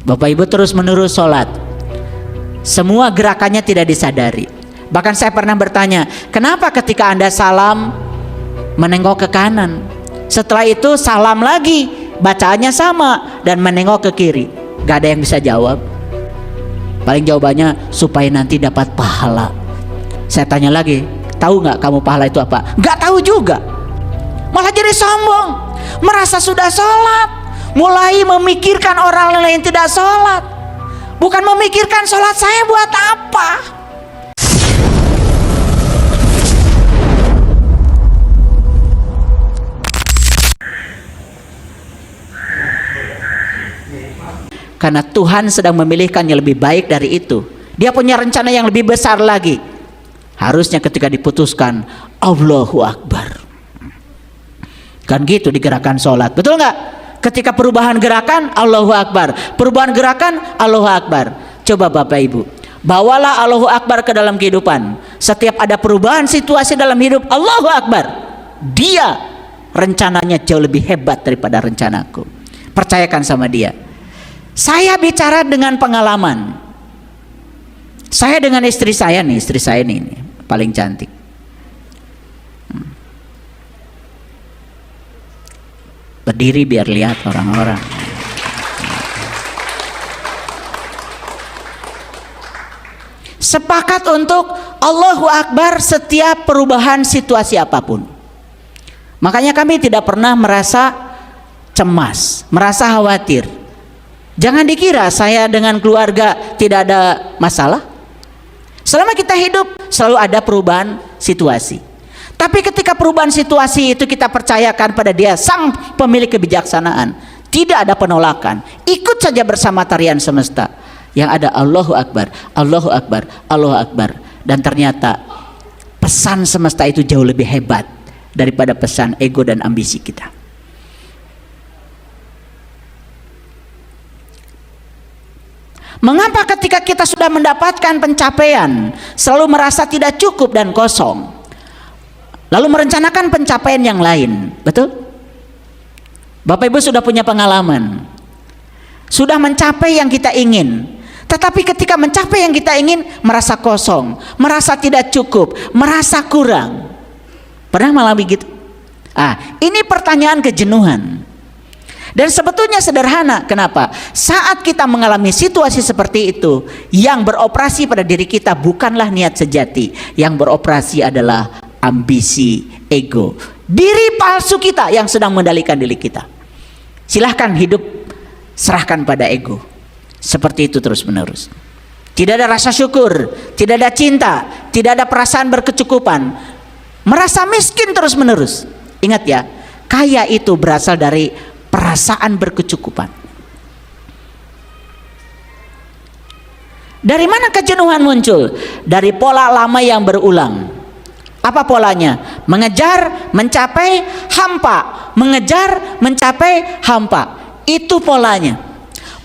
Bapak Ibu terus-menerus sholat, semua gerakannya tidak disadari. Bahkan saya pernah bertanya, kenapa ketika Anda salam menengok ke kanan, setelah itu salam lagi, bacaannya sama dan menengok ke kiri? Gak ada yang bisa jawab. Paling jawabannya supaya nanti dapat pahala. Saya tanya lagi, tahu nggak kamu pahala itu apa? Nggak tahu juga. Malah jadi sombong, merasa sudah sholat, mulai memikirkan orang lain tidak sholat, bukan memikirkan sholat saya buat apa. Karena Tuhan sedang memilihkan yang lebih baik dari itu. Dia punya rencana yang lebih besar lagi. Harusnya ketika diputuskan, Allahu Akbar. Kan gitu di gerakan sholat, betul nggak? Ketika perubahan gerakan, Allahu Akbar. Perubahan gerakan, Allahu Akbar. Coba Bapak Ibu, bawalah Allahu Akbar ke dalam kehidupan. Setiap ada perubahan situasi dalam hidup, Allahu Akbar. Dia rencananya jauh lebih hebat daripada rencanaku. Percayakan sama dia. Saya bicara dengan pengalaman. Saya dengan istri saya nih, paling cantik. Berdiri biar lihat orang-orang. Sepakat untuk Allahu Akbar setiap perubahan situasi apapun. Makanya kami tidak pernah merasa cemas, merasa khawatir. Jangan dikira saya dengan keluarga tidak ada masalah. Selama kita hidup selalu ada perubahan situasi. Tapi ketika perubahan situasi itu kita percayakan pada Dia, Sang Pemilik kebijaksanaan, tidak ada penolakan. Ikut saja bersama tarian semesta. Yang ada Allahu Akbar, Allahu Akbar, Allahu Akbar. Dan ternyata pesan semesta itu jauh lebih hebat daripada pesan ego dan ambisi kita. Mengapa ketika kita sudah mendapatkan pencapaian selalu merasa tidak cukup dan kosong, lalu merencanakan pencapaian yang lain? Betul? Bapak Ibu sudah punya pengalaman, sudah mencapai yang kita ingin, tetapi ketika mencapai yang kita ingin merasa kosong, merasa tidak cukup, merasa kurang. Pernah mengalami gitu? Ini pertanyaan kejenuhan. Dan sebetulnya sederhana. Kenapa? Saat kita mengalami situasi seperti itu, yang beroperasi pada diri kita bukanlah niat sejati. Yang beroperasi adalah ambisi, ego, diri palsu kita yang sedang mengendalikan diri kita. Silahkan hidup, serahkan pada ego. Seperti itu terus menerus. Tidak ada rasa syukur, tidak ada cinta, tidak ada perasaan berkecukupan. Merasa miskin terus menerus. Ingat ya, kaya itu berasal dari perasaan berkecukupan. Dari mana kejenuhan muncul? Dari pola lama yang berulang. Apa polanya? Mengejar, mencapai, hampa. Mengejar, mencapai, hampa. Itu polanya.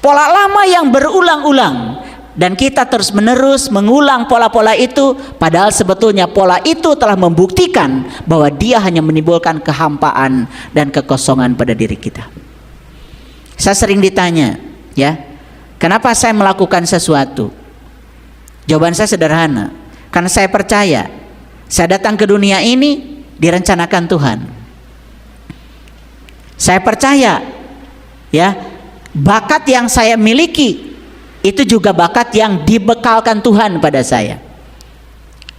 Pola lama yang berulang-ulang. Dan kita terus menerus mengulang pola-pola itu, padahal sebetulnya pola itu telah membuktikan bahwa dia hanya menimbulkan kehampaan dan kekosongan pada diri kita. Saya sering ditanya, ya, kenapa saya melakukan sesuatu? Jawaban saya sederhana, karena saya percaya saya datang ke dunia ini direncanakan Tuhan. Saya percaya, ya, bakat yang saya miliki itu juga bakat yang dibekalkan Tuhan pada saya.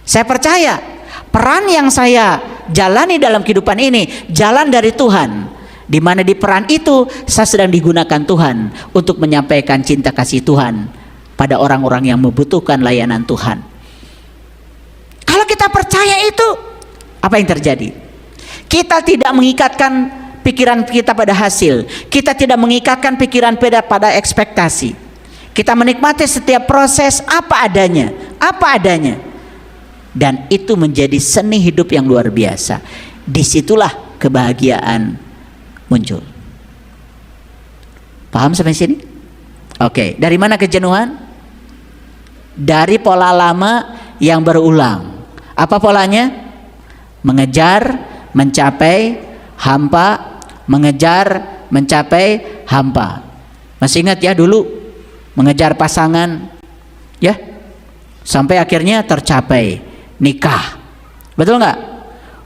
Saya percaya peran yang saya jalani dalam kehidupan ini jalan dari Tuhan, di mana di peran itu saya sedang digunakan Tuhan untuk menyampaikan cinta kasih Tuhan pada orang-orang yang membutuhkan layanan Tuhan. Kalau kita percaya itu, apa yang terjadi? Kita tidak mengikatkan pikiran kita pada hasil, kita tidak mengikatkan pikiran pada ekspektasi. Kita menikmati setiap proses apa adanya, dan itu menjadi seni hidup yang luar biasa. Disitulah kebahagiaan muncul. Paham sampai sini? Oke, dari mana kejenuhan? Dari pola lama yang berulang. Apa polanya? Mengejar, mencapai, hampa. Mengejar, mencapai, hampa. Masih ingat ya dulu mengejar pasangan, ya, sampai akhirnya tercapai nikah. Betul nggak?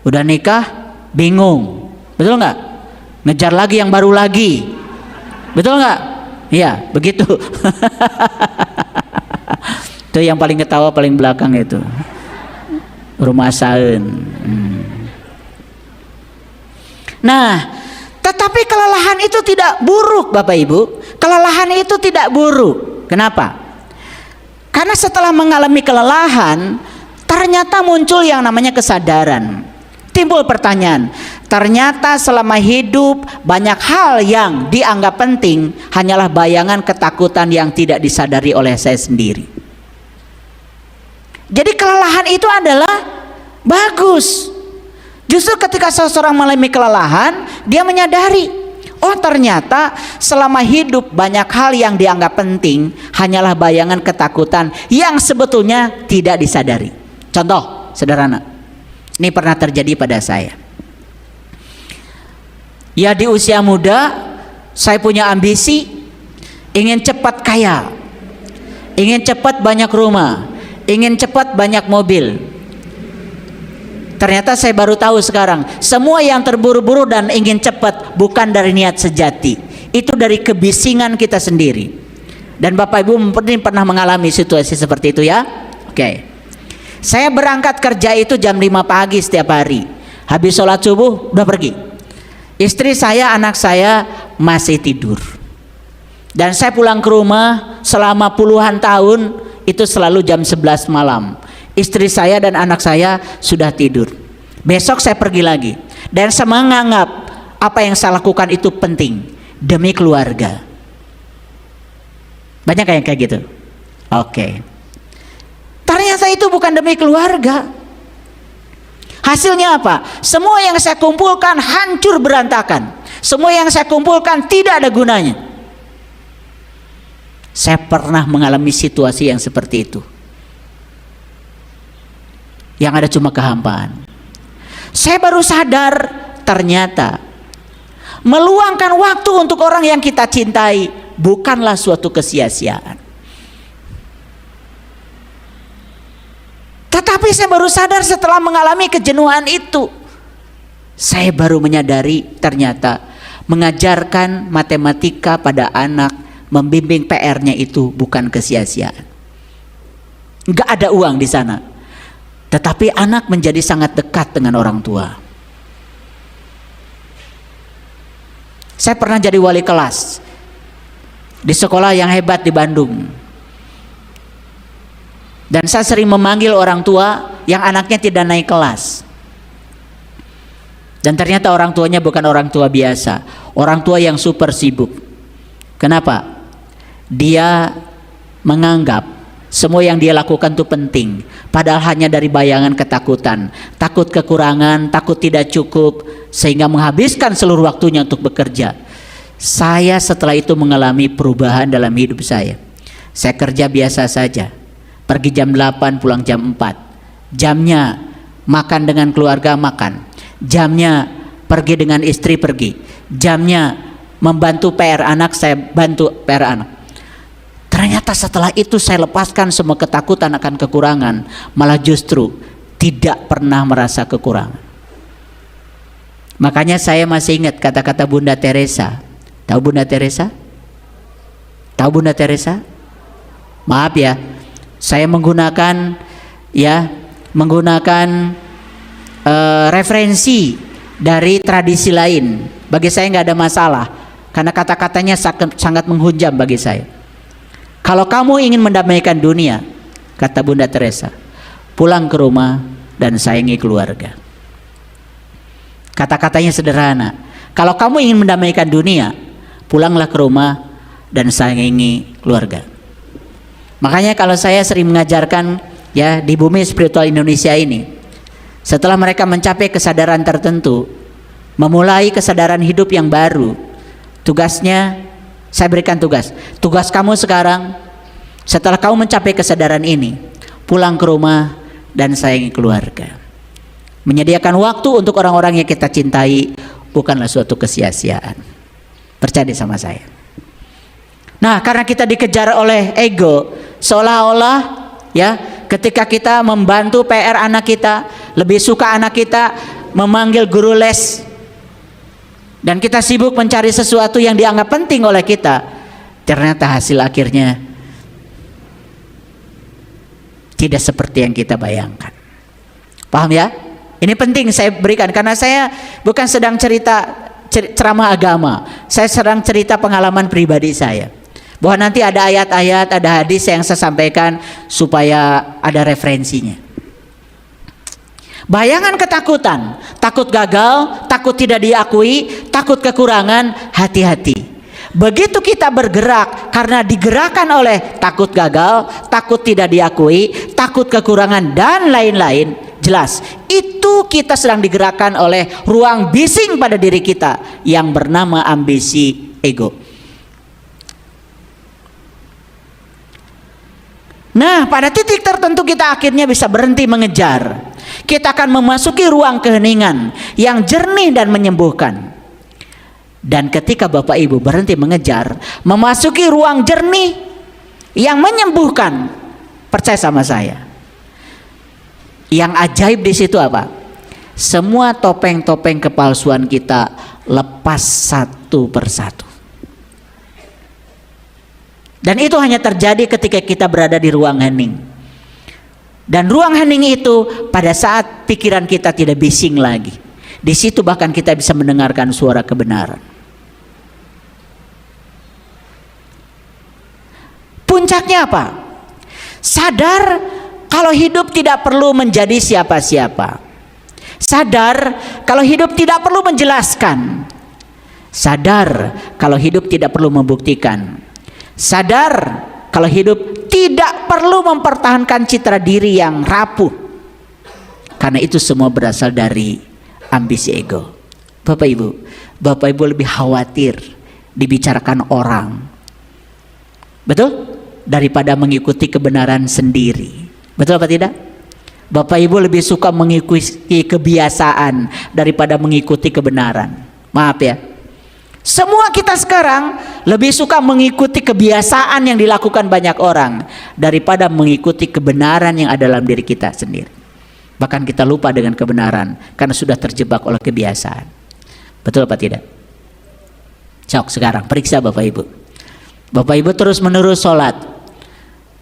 Udah nikah bingung, betul nggak? Ngejar lagi yang baru lagi, betul nggak? Iya, begitu. Itu yang paling ketawa paling belakang itu rumah saun. Nah, tetapi kelelahan itu tidak buruk, Bapak Ibu. Kelelahan itu tidak buruk. Kenapa? Karena setelah mengalami kelelahan, ternyata muncul yang namanya kesadaran. Timbul pertanyaan, ternyata selama hidup banyak hal yang dianggap penting hanyalah bayangan ketakutan yang tidak disadari oleh saya sendiri. Jadi kelelahan itu adalah bagus. Justru ketika seseorang mengalami kelelahan, dia menyadari, oh ternyata selama hidup banyak hal yang dianggap penting hanyalah bayangan ketakutan yang sebetulnya tidak disadari. Contoh sederhana, ini pernah terjadi pada saya. Ya, di usia muda saya punya ambisi, ingin cepat kaya, ingin cepat banyak rumah, ingin cepat banyak mobil. Ternyata saya baru tahu sekarang, semua yang terburu-buru dan ingin cepat bukan dari niat sejati, itu dari kebisingan kita sendiri. Dan Bapak Ibu mungkin pernah mengalami situasi seperti itu, ya. Oke. Saya berangkat kerja itu jam 5 pagi setiap hari. Habis sholat subuh udah pergi. Istri saya, anak saya masih tidur. Dan saya pulang ke rumah selama puluhan tahun itu selalu jam 11 malam. Istri saya dan anak saya sudah tidur. Besok saya pergi lagi. Dan saya menganggap apa yang saya lakukan itu penting demi keluarga. Banyak yang kayak gitu. Oke. Ternyata itu bukan demi keluarga. Hasilnya apa? Semua yang saya kumpulkan hancur berantakan. Semua yang saya kumpulkan tidak ada gunanya. Saya pernah mengalami situasi yang seperti itu. Yang ada cuma kehampaan. Saya baru sadar ternyata meluangkan waktu untuk orang yang kita cintai bukanlah suatu kesia-siaan. Tetapi saya baru sadar setelah mengalami kejenuhan itu. Saya baru menyadari ternyata mengajarkan matematika pada anak, membimbing PR-nya itu bukan kesia-siaan. Enggak ada uang di sana. Tetapi anak menjadi sangat dekat dengan orang tua. Saya pernah jadi wali kelas di sekolah yang hebat di Bandung. Dan saya sering memanggil orang tua yang anaknya tidak naik kelas. Dan ternyata orang tuanya bukan orang tua biasa, orang tua yang super sibuk. Kenapa? Dia menganggap semua yang dia lakukan itu penting, padahal hanya dari bayangan ketakutan, takut kekurangan, takut tidak cukup, sehingga menghabiskan seluruh waktunya untuk bekerja. Saya setelah itu mengalami perubahan dalam hidup saya. Saya kerja biasa saja, pergi jam 8, pulang jam 4. Jamnya makan dengan keluarga, makan. Jamnya pergi dengan istri, pergi. Jamnya membantu PR anak, saya bantu PR anak. Ternyata setelah itu saya lepaskan semua ketakutan akan kekurangan, malah justru tidak pernah merasa kekurangan. Makanya saya masih ingat kata-kata Bunda Teresa. Tahu Bunda Teresa? Tahu Bunda Teresa? Maaf ya, saya menggunakan referensi dari tradisi lain. Bagi saya nggak ada masalah, karena kata-katanya sangat menghujam bagi saya. Kalau kamu ingin mendamaikan dunia, kata Bunda Teresa, pulang ke rumah dan sayangi keluarga. Kata-katanya sederhana. Kalau kamu ingin mendamaikan dunia, pulanglah ke rumah dan sayangi keluarga. Makanya kalau saya sering mengajarkan ya di bumi spiritual Indonesia ini, setelah mereka mencapai kesadaran tertentu, memulai kesadaran hidup yang baru, tugasnya saya berikan tugas kamu sekarang, setelah kamu mencapai kesadaran ini, pulang ke rumah dan sayangi keluarga. Menyediakan waktu untuk orang-orang yang kita cintai bukanlah suatu kesia-siaan. Percaya sama saya. Nah, karena kita dikejar oleh ego, seolah-olah ya, ketika kita membantu PR anak kita, lebih suka anak kita memanggil guru les, dan kita sibuk mencari sesuatu yang dianggap penting oleh kita, ternyata hasil akhirnya tidak seperti yang kita bayangkan. Paham ya? Ini penting saya berikan, karena saya bukan sedang ceramah agama, saya sedang cerita pengalaman pribadi saya, bahwa nanti ada ayat-ayat, ada hadis yang saya sampaikan supaya ada referensinya. Bayangan ketakutan, takut gagal, takut tidak diakui, takut kekurangan, hati-hati. Begitu kita bergerak karena digerakkan oleh takut gagal, takut tidak diakui, takut kekurangan, dan lain-lain, jelas itu kita sedang digerakkan oleh ruang bising pada diri kita yang bernama ambisi ego. Nah, pada titik tertentu kita akhirnya bisa berhenti mengejar. Kita akan memasuki ruang keheningan yang jernih dan menyembuhkan. Dan ketika Bapak Ibu berhenti mengejar, memasuki ruang jernih yang menyembuhkan, percaya sama saya, yang ajaib di situ apa? Semua topeng-topeng kepalsuan kita lepas satu persatu. Dan itu hanya terjadi ketika kita berada di ruang hening. Dan ruang hening itu pada saat pikiran kita tidak bising lagi. Di situ bahkan kita bisa mendengarkan suara kebenaran. Puncaknya apa? Sadar kalau hidup tidak perlu menjadi siapa-siapa. Sadar kalau hidup tidak perlu menjelaskan. Sadar kalau hidup tidak perlu membuktikan. Sadar kalau hidup tidak perlu mempertahankan citra diri yang rapuh. Karena itu semua berasal dari ambisi ego. Bapak Ibu lebih khawatir dibicarakan orang, betul? Daripada mengikuti kebenaran sendiri. Betul apa tidak? Bapak Ibu lebih suka mengikuti kebiasaan daripada mengikuti kebenaran. Maaf ya. Semua kita sekarang lebih suka mengikuti kebiasaan yang dilakukan banyak orang daripada mengikuti kebenaran yang ada dalam diri kita sendiri. Bahkan kita lupa dengan kebenaran karena sudah terjebak oleh kebiasaan. Betul apa tidak? Sok sekarang periksa Bapak Ibu. Bapak Ibu terus menerus sholat,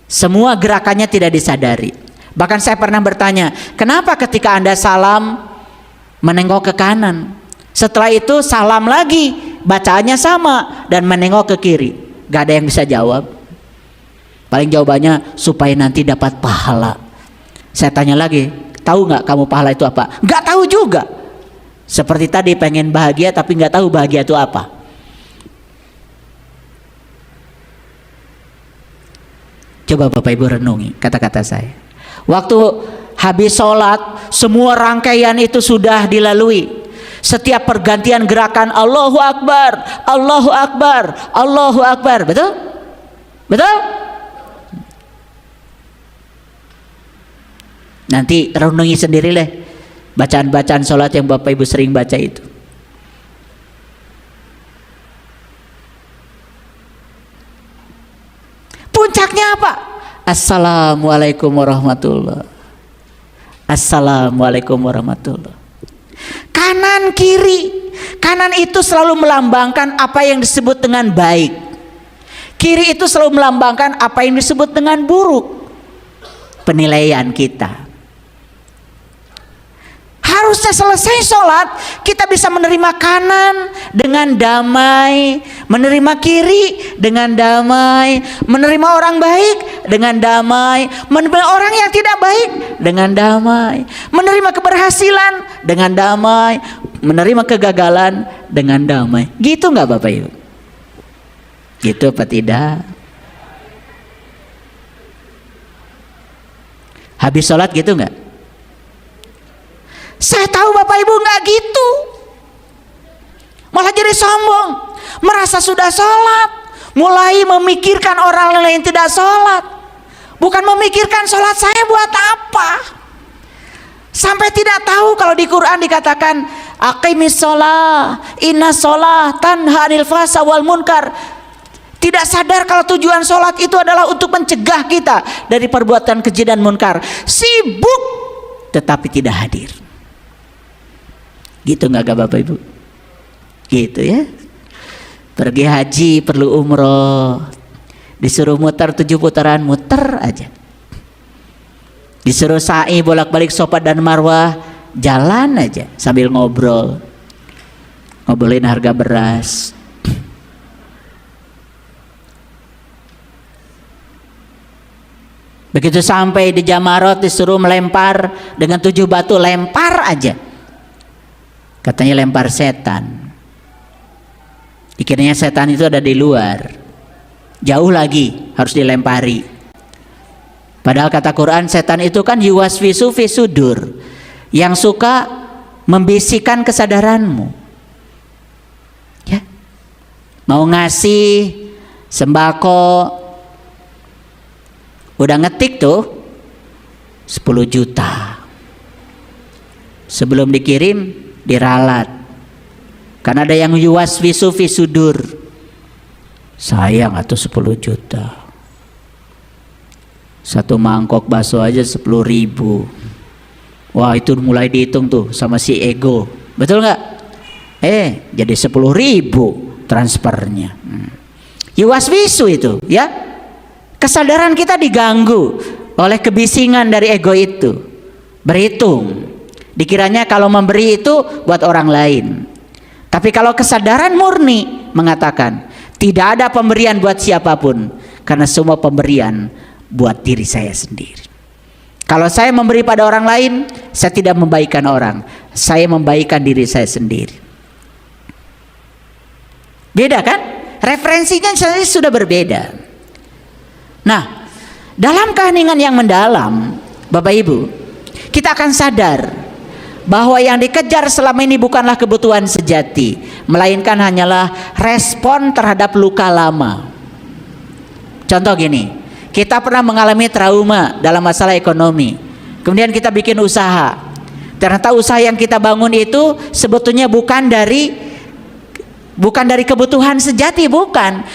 semua gerakannya tidak disadari. Bahkan saya pernah bertanya, kenapa ketika Anda salam menengok ke kanan, setelah itu salam lagi, bacaannya sama, dan menengok ke kiri? Gak ada yang bisa jawab. Paling jawabannya supaya nanti dapat pahala. Saya tanya lagi, tahu nggak kamu pahala itu apa? Nggak tahu juga. Seperti tadi pengen bahagia tapi nggak tahu bahagia itu apa. Coba Bapak Ibu renungi kata-kata saya. Waktu habis sholat, semua rangkaian itu sudah dilalui. Setiap pergantian gerakan Allahu Akbar, Allahu Akbar, Allahu Akbar. Betul? Betul? Nanti renungi sendiri lah bacaan-bacaan sholat yang Bapak Ibu sering baca itu. Puncaknya apa? Assalamualaikum warahmatullahi. Assalamualaikum warahmatullahi. Kanan kiri. Kanan itu selalu melambangkan apa yang disebut dengan baik. Kiri itu selalu melambangkan apa yang disebut dengan buruk. Penilaian kita. Harusnya selesai sholat kita bisa menerima kanan dengan damai, menerima kiri dengan damai, menerima orang baik dengan damai, menerima orang yang tidak baik dengan damai, menerima keberhasilan dengan damai, menerima kegagalan dengan damai. Gitu nggak Bapak Ibu? Gitu apa tidak? Habis sholat gitu nggak? Saya tahu Bapak Ibu nggak gitu, malah jadi sombong, merasa sudah sholat, mulai memikirkan orang lain tidak sholat, bukan memikirkan sholat saya buat apa. Sampai tidak tahu kalau di Quran dikatakan aqimis sholah, inna sholah tanha anil fahsya wal munkar. Tidak sadar kalau tujuan sholat itu adalah untuk mencegah kita dari perbuatan keji dan munkar. Sibuk tetapi tidak hadir. Gitu nggak Bapak Ibu? Gitu ya. Pergi haji perlu umroh, disuruh muter 7 putaran, muter aja. Disuruh sa'i bolak-balik Safa dan Marwah, jalan aja sambil ngobrol, ngobrolin harga beras. Begitu sampai di Jamarot disuruh melempar dengan 7 batu, lempar aja. Katanya lempar setan. Dikiranya setan itu ada di luar, jauh lagi harus dilempari. Padahal kata Quran, setan itu kan yuwaswisu fi sudur, yang suka membisikkan kesadaranmu. Ya. Mau ngasih sembako, udah ngetik tuh 10 juta. Sebelum dikirim diralat. Karena ada yang yuwaswisu fi sudur. Sayang atau 10 juta. Satu mangkok bakso aja 10.000. Wah, itu mulai dihitung tuh sama si ego. Betul nggak? Jadi 10.000 transfernya. Yuwaswisu itu, ya. Kesadaran kita diganggu oleh kebisingan dari ego itu. Berhitung. Dikiranya kalau memberi itu buat orang lain. Tapi kalau kesadaran murni mengatakan tidak ada pemberian buat siapapun, karena semua pemberian buat diri saya sendiri. Kalau saya memberi pada orang lain, saya tidak membaikkan orang, saya membaikkan diri saya sendiri. Beda kan? Referensinya sudah berbeda. Nah, dalam keheningan yang mendalam, Bapak Ibu, kita akan sadar bahwa yang dikejar selama ini bukanlah kebutuhan sejati, melainkan hanyalah respon terhadap luka lama. Contoh gini, kita pernah mengalami trauma dalam masalah ekonomi, kemudian kita bikin usaha. Ternyata usaha yang kita bangun itu sebetulnya bukan dari kebutuhan sejati, bukan.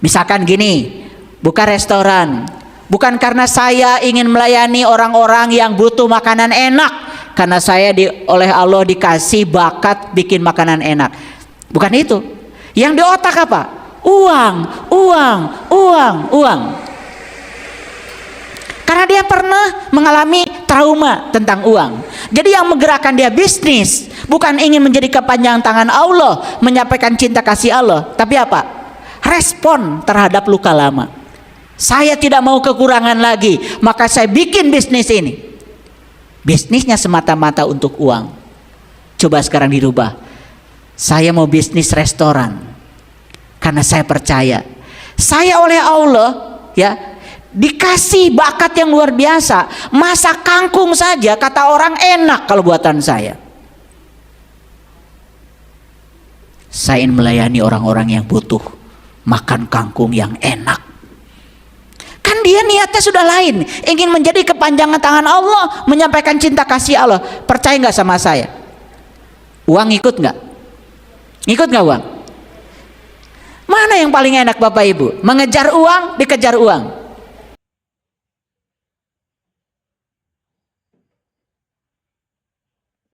Misalkan gini, buka restoran, bukan karena saya ingin melayani orang-orang yang butuh makanan enak, karena saya oleh Allah dikasih bakat bikin makanan enak. Bukan itu. Yang di otak apa? Uang. Karena dia pernah mengalami trauma tentang uang. Jadi yang menggerakkan dia bisnis bukan ingin menjadi kepanjangan tangan Allah, menyampaikan cinta kasih Allah, tapi apa? Respon terhadap luka lama. Saya tidak mau kekurangan lagi, maka saya bikin bisnis ini. Bisnisnya semata-mata untuk uang. Coba sekarang dirubah. Saya mau bisnis restoran karena saya percaya saya oleh Allah, ya, dikasih bakat yang luar biasa. Masak kangkung saja kata orang enak kalau buatan saya. Saya ingin melayani orang-orang yang butuh makan kangkung yang enak. Kan dia niatnya sudah lain, ingin menjadi kepanjangan tangan Allah, menyampaikan cinta kasih Allah. Percaya nggak sama saya? Uang ikut nggak? Ikut nggak uang? Mana yang paling enak Bapak Ibu? Mengejar uang, dikejar uang.